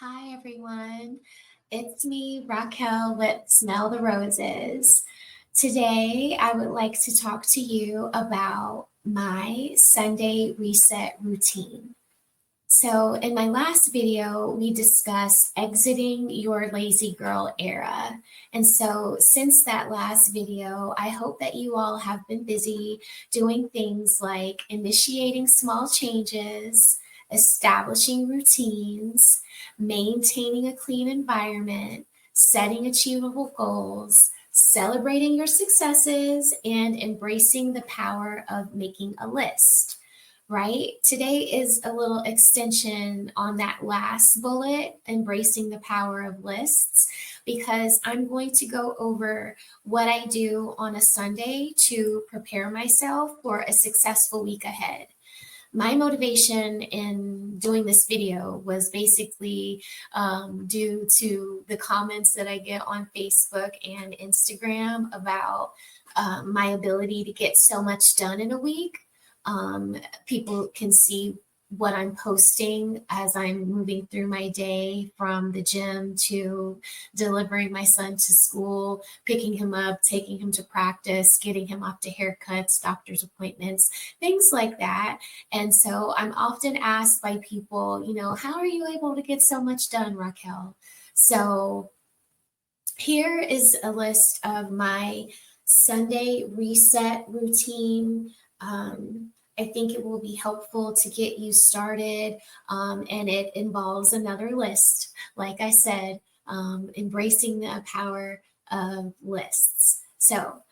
Hi, everyone. It's me, Raquel with Smell the Roses. Today, I would like to talk to you about my Sunday reset routine. So, in my last video, we discussed exiting your lazy girl era. And so, since that last video, I hope that you all have been busy doing things like initiating small changes, establishing routines, maintaining a clean environment, setting achievable goals, celebrating your successes, and embracing the power of making a list, right? Today is a little extension on that last bullet, embracing the power of lists, because I'm going to go over what I do on a Sunday to prepare myself for a successful week ahead. My motivation in doing this video was basically due to the comments that I get on Facebook and Instagram about my ability to get so much done in a week. People can see what I'm posting as I'm moving through my day, from the gym to delivering my son to school, picking him up, taking him to practice, getting him off to haircuts, doctor's appointments, things like that. And so I'm often asked by people, how are you able to get so much done, Raquel? So here is a list of my Sunday reset routine. I think it will be helpful to get you started, and it involves another list. Like I said, embracing the power of lists. So,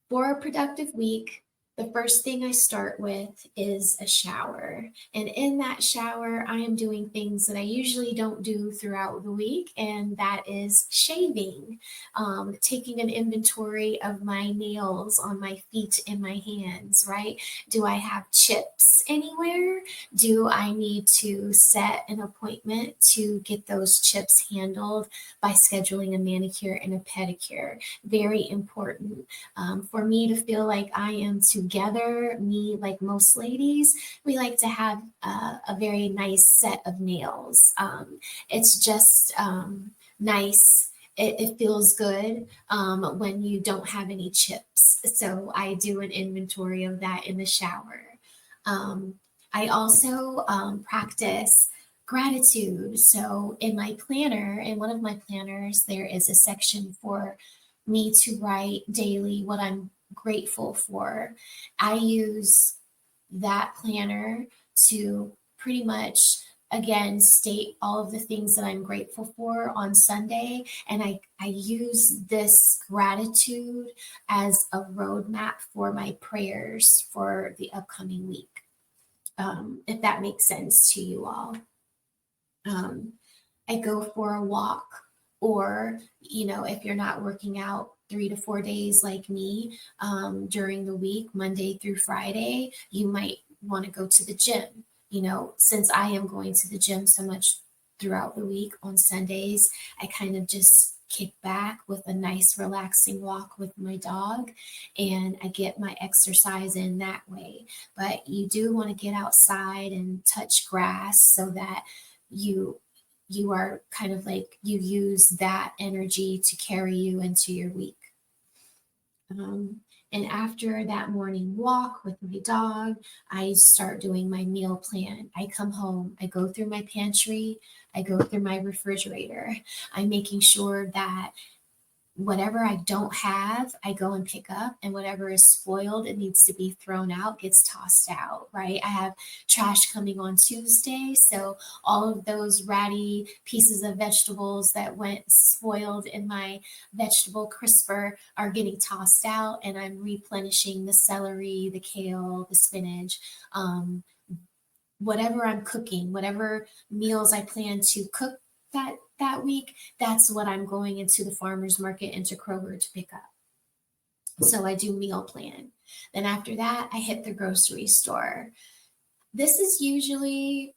for a productive week, the first thing I start with is a shower. And in that shower, I am doing things that I usually don't do throughout the week, and that is shaving, taking an inventory of my nails on my feet and my hands, right? Do I have chips anywhere? Do I need to set an appointment to get those chips handled by scheduling a manicure and a pedicure? Very important. For me to feel like I am together, me, like most ladies, we like to have a very nice set of nails. It's just nice. It feels good when you don't have any chips. So I do an inventory of that in the shower. I also practice gratitude. So in my planner, in one of my planners, there is a section for me to write daily what I'm grateful for. I use that planner to pretty much, again, state all of the things that I'm grateful for on Sunday. And I use this gratitude as a roadmap for my prayers for the upcoming week, if that makes sense to you all. I go for a walk, or, if you're not working out 3 to 4 days like me during the week, Monday through Friday, you might want to go to the gym. Since I am going to the gym so much throughout the week, on Sundays, I kind of just kick back with a nice relaxing walk with my dog, and I get my exercise in that way. But you do want to get outside and touch grass so that you are kind of like, you use that energy to carry you into your week. And after that morning walk with my dog, I start doing my meal plan. I come home, I go through my pantry, I go through my refrigerator. I'm making sure that whatever I don't have, I go and pick up, and whatever is spoiled and needs to be thrown out gets tossed out, right? I have trash coming on Tuesday, so all of those ratty pieces of vegetables that went spoiled in my vegetable crisper are getting tossed out, and I'm replenishing the celery, the kale, the spinach, whatever I'm cooking, whatever meals I plan to cook that week, that's what I'm going into the farmer's market, into Kroger, to pick up. So I do meal plan. Then after that, I hit the grocery store. This is usually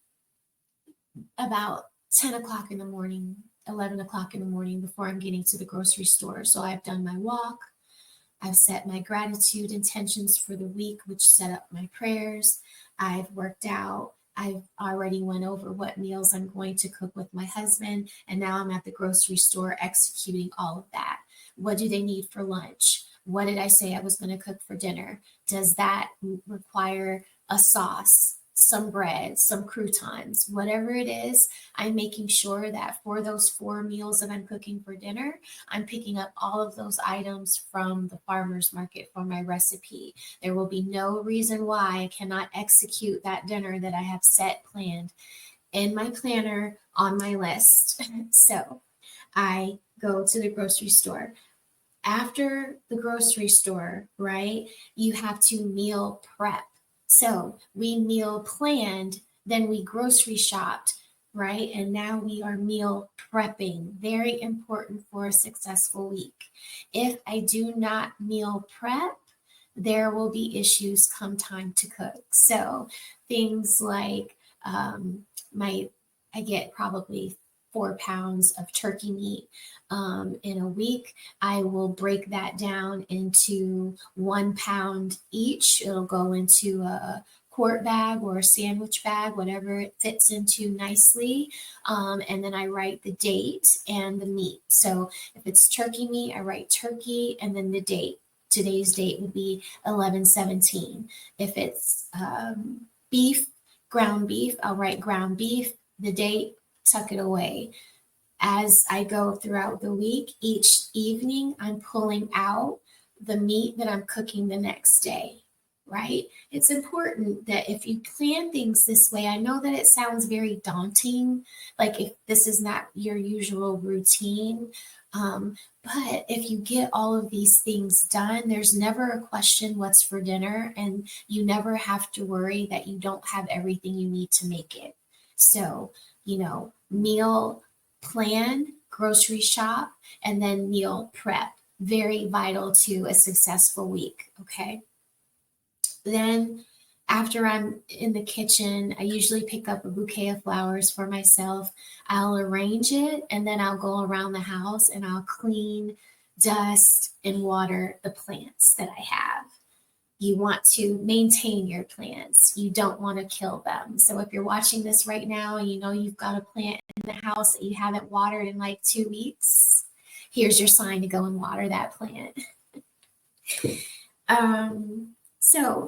about 10 o'clock in the morning, 11 o'clock in the morning, before I'm getting to the grocery store. So I've done my walk. I've set my gratitude intentions for the week, which set up my prayers. I've worked out I've already went over what meals I'm going to cook with my husband, and now I'm at the grocery store executing all of that. What do they need for lunch? What did I say I was going to cook for dinner? Does that require a sauce, some bread, some croutons, whatever it is? I'm making sure that for those 4 meals that I'm cooking for dinner, I'm picking up all of those items from the farmer's market for my recipe. There will be no reason why I cannot execute that dinner that I have set planned in my planner on my list. So I go to the grocery store. After the grocery store, right, you have to meal prep. So we meal planned, then we grocery shopped, right? And now we are meal prepping. Very important for a successful week. If I do not meal prep, there will be issues come time to cook. So things like my I get probably 4 pounds of turkey meat in a week. I will break that down into 1 pound each. It'll go into a quart bag or a sandwich bag, whatever it fits into nicely. And then I write the date and the meat. So if it's turkey meat, I write turkey and then the date. Today's date would be 11/17. If it's beef, ground beef, I'll write ground beef, the date, tuck it away. As I go throughout the week, each evening, I'm pulling out the meat that I'm cooking the next day, right? It's important that if you plan things this way, I know that it sounds very daunting, like if this is not your usual routine. But if you get all of these things done, there's never a question what's for dinner, and you never have to worry that you don't have everything you need to make it. So, meal plan, grocery shop, and then meal prep. Very vital to a successful week. Okay. Then after I'm in the kitchen, I usually pick up a bouquet of flowers for myself. I'll arrange it and then I'll go around the house and I'll clean, dust, and water the plants that I have. You want to maintain your plants. You don't want to kill them. So if you're watching this right now and you know you've got a plant in the house that you haven't watered in like 2 weeks, here's your sign to go and water that plant.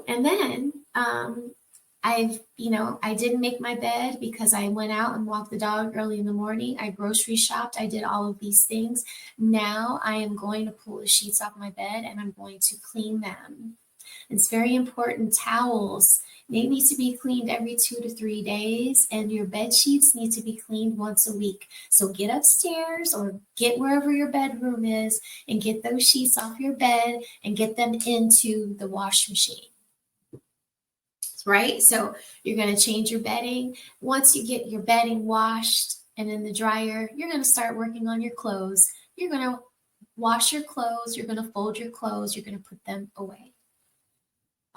And then I didn't make my bed because I went out and walked the dog early in the morning. I grocery shopped. I did all of these things. Now I am going to pull the sheets off my bed and I'm going to clean them. It's very important. Towels, they need to be cleaned every 2 to 3 days, and your bed sheets need to be cleaned once a week. So get upstairs or get wherever your bedroom is and get those sheets off your bed and get them into the wash machine. Right? So you're going to change your bedding. Once you get your bedding washed and in the dryer, you're going to start working on your clothes. You're going to wash your clothes. You're going to fold your clothes. You're going to put them away.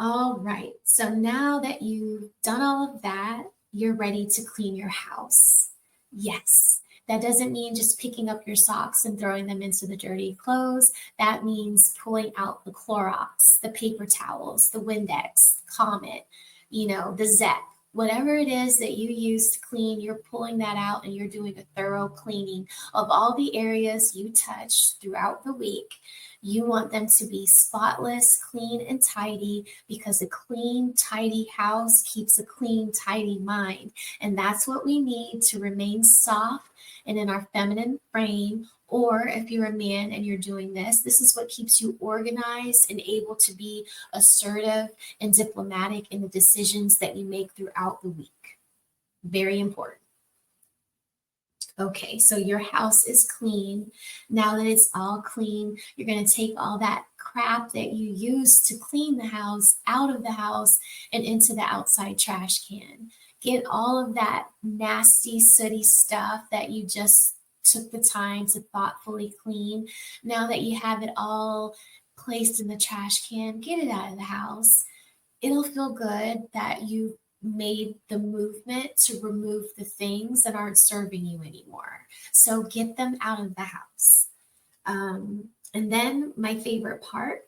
All right, so now that you've done all of that, you're ready to clean your house. Yes, that doesn't mean just picking up your socks and throwing them into the dirty clothes. That means pulling out the Clorox, the paper towels, the Windex, Comet, the Zep. Whatever it is that you use to clean, you're pulling that out and you're doing a thorough cleaning of all the areas you touched throughout the week. You want them to be spotless, clean, and tidy because a clean, tidy house keeps a clean, tidy mind. And that's what we need to remain soft and in our feminine frame. Or if you're a man and you're doing this, this is what keeps you organized and able to be assertive and diplomatic in the decisions that you make throughout the week. Very important. Okay, so your house is clean. Now that it's all clean, you're going to take all that crap that you used to clean the house out of the house and into the outside trash can. Get all of that nasty, sooty stuff that you just took the time to thoughtfully clean. Now that you have it all placed in the trash can, get it out of the house. It'll feel good that you made the movement to remove the things that aren't serving you anymore. So get them out of the house. And then my favorite part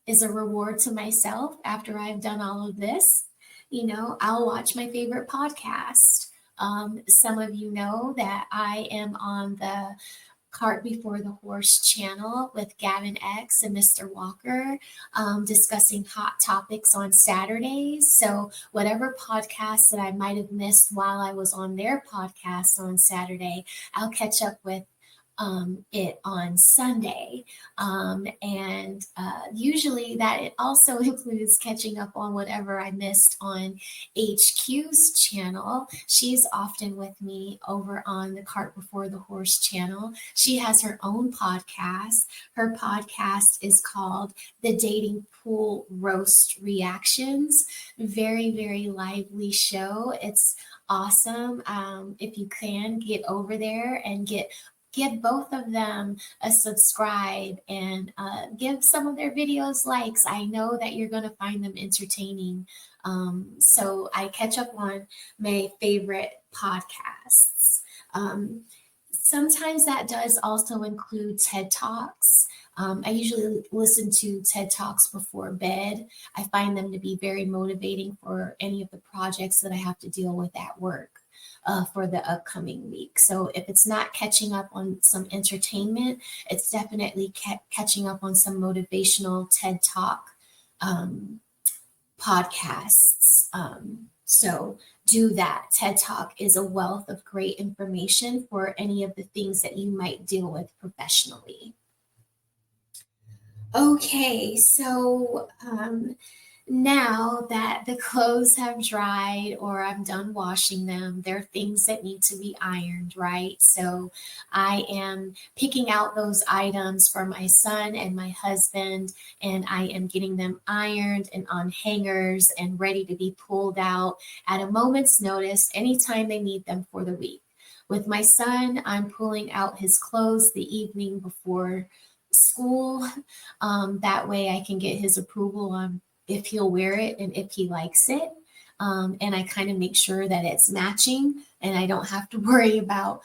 is a reward to myself after I've done all of this. I'll watch my favorite podcast. Some of you know that I am on the Cart Before the Horse channel with Gavin X and Mr. Walker, discussing hot topics on Saturdays. So, whatever podcast that I might have missed while I was on their podcast on Saturday, I'll catch up with it on Sunday. And usually that it also includes catching up on whatever I missed on HQ's channel. She's often with me over on the Cart Before the Horse channel. She has her own podcast. Her podcast is called The Dating Pool Roast Reactions. Very, very lively show. It's awesome. If you can get over there and give both of them a subscribe and give some of their videos likes. I know that you're going to find them entertaining. So I catch up on my favorite podcasts. Sometimes that does also include TED Talks. I usually listen to TED Talks before bed. I find them to be very motivating for any of the projects that I have to deal with at work. For the upcoming week. So if it's not catching up on some entertainment, it's definitely catching up on some motivational TED Talk podcasts. So do that. TED Talk is a wealth of great information for any of the things that you might deal with professionally. Okay, so now that the clothes have dried or I'm done washing them, there are things that need to be ironed, right? So I am picking out those items for my son and my husband, and I am getting them ironed and on hangers and ready to be pulled out at a moment's notice anytime they need them for the week. With my son, I'm pulling out his clothes the evening before school. That way I can get his approval on if he'll wear it and if he likes it. And I kind of make sure that it's matching and I don't have to worry about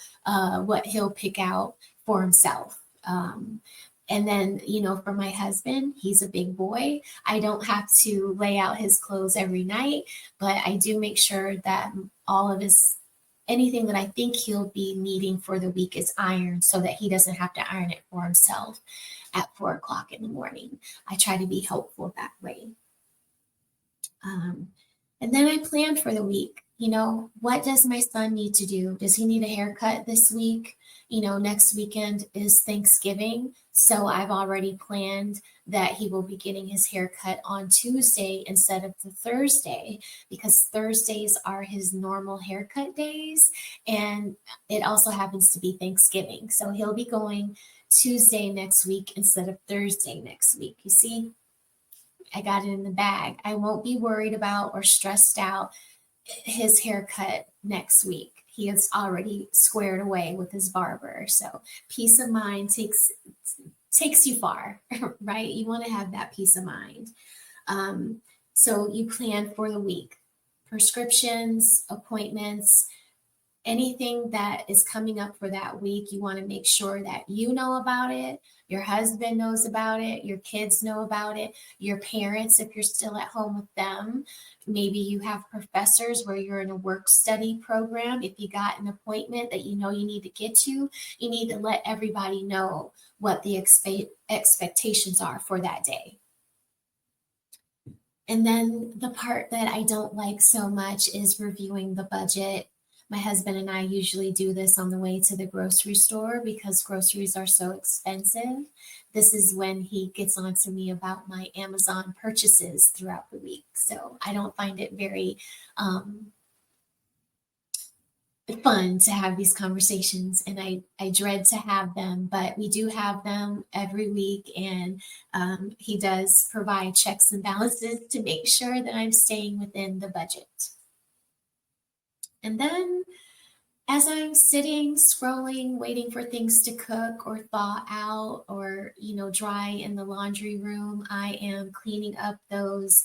what he'll pick out for himself. And then, for my husband, he's a big boy. I don't have to lay out his clothes every night, but I do make sure that all of anything that I think he'll be needing for the week is ironed so that he doesn't have to iron it for himself at 4 o'clock in the morning. I try to be helpful that way. And then I plan for the week. What does my son need to do? Does he need a haircut this week? Next weekend is Thanksgiving. So I've already planned that he will be getting his haircut on Tuesday instead of the Thursday, because Thursdays are his normal haircut days. And it also happens to be Thanksgiving. So he'll be going Tuesday next week instead of Thursday next week. You see? I got it in the bag. I won't be worried about or stressed out his haircut next week. He is already squared away with his barber. So peace of mind takes you far, right? You want to have that peace of mind. So you plan for the week. Prescriptions, appointments, anything that is coming up for that week, you want to make sure that you know about it, your husband knows about it, your kids know about it, your parents, if you're still at home with them. Maybe you have professors where you're in a work study program. If you got an appointment that you need to get to, you need to let everybody know what the expectations are for that day. And then the part that I don't like so much is reviewing the budget. My husband and I usually do this on the way to the grocery store because groceries are so expensive. This is when he gets on to me about my Amazon purchases throughout the week. So I don't find it very fun to have these conversations, and I dread to have them, but we do have them every week, and he does provide checks and balances to make sure that I'm staying within the budget. And then as I'm sitting, scrolling, waiting for things to cook or thaw out or, dry in the laundry room, I am cleaning up those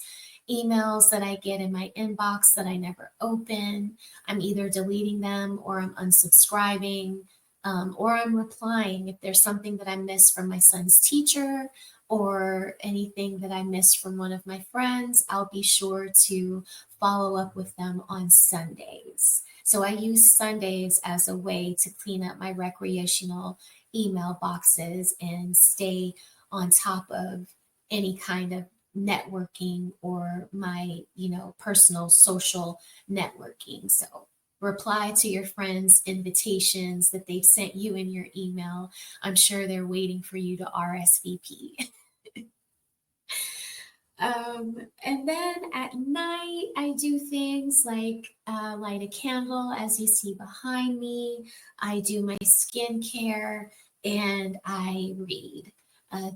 emails that I get in my inbox that I never open. I'm either deleting them or I'm unsubscribing, or I'm replying if there's something that I missed from my son's teacher or anything that I missed from one of my friends, I'll be sure to follow up with them on Sundays. So I use Sundays as a way to clean up my recreational email boxes and stay on top of any kind of networking or my, personal social networking. So reply to your friends' invitations that they've sent you in your email. I'm sure they're waiting for you to RSVP. And then at night, I do things like light a candle, as you see behind me. I do my skincare and I read.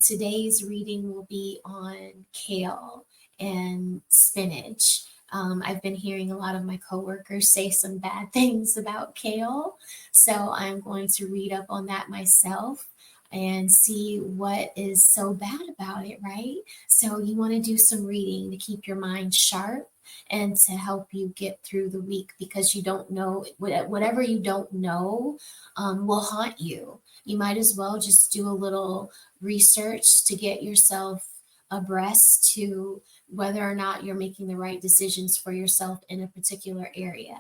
Today's reading will be on kale and spinach. I've been hearing a lot of my coworkers say some bad things about kale, so I'm going to read up on that myself and see what is so bad about it, right? So you want to do some reading to keep your mind sharp and to help you get through the week, because you don't know, whatever you don't know will haunt you. You might as well just do a little research to get yourself abreast to whether or not you're making the right decisions for yourself in a particular area.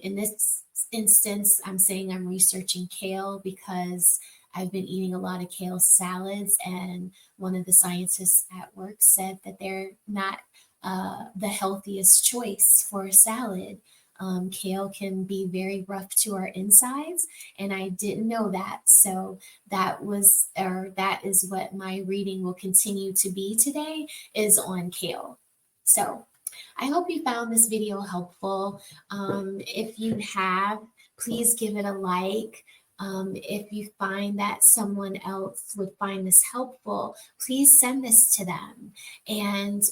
In this instance, I'm saying I'm researching kale because I've been eating a lot of kale salads, and one of the scientists at work said that they're not the healthiest choice for a salad. Kale can be very rough to our insides, and I didn't know that. So that is what my reading will continue to be today, is on kale. So I hope you found this video helpful. If you have, please give it a like. If you find that someone else would find this helpful, please send this to them. And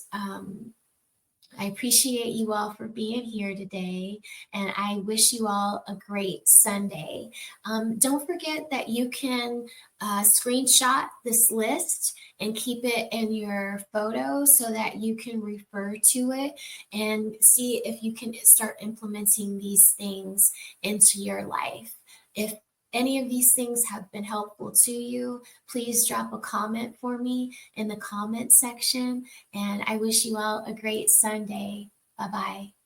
I appreciate you all for being here today, and I wish you all a great Sunday. Don't forget that you can screenshot this list and keep it in your photo so that you can refer to it and see if you can start implementing these things into your life. If any of these things have been helpful to you, please drop a comment for me in the comment section. And I wish you all a great Sunday. Bye bye.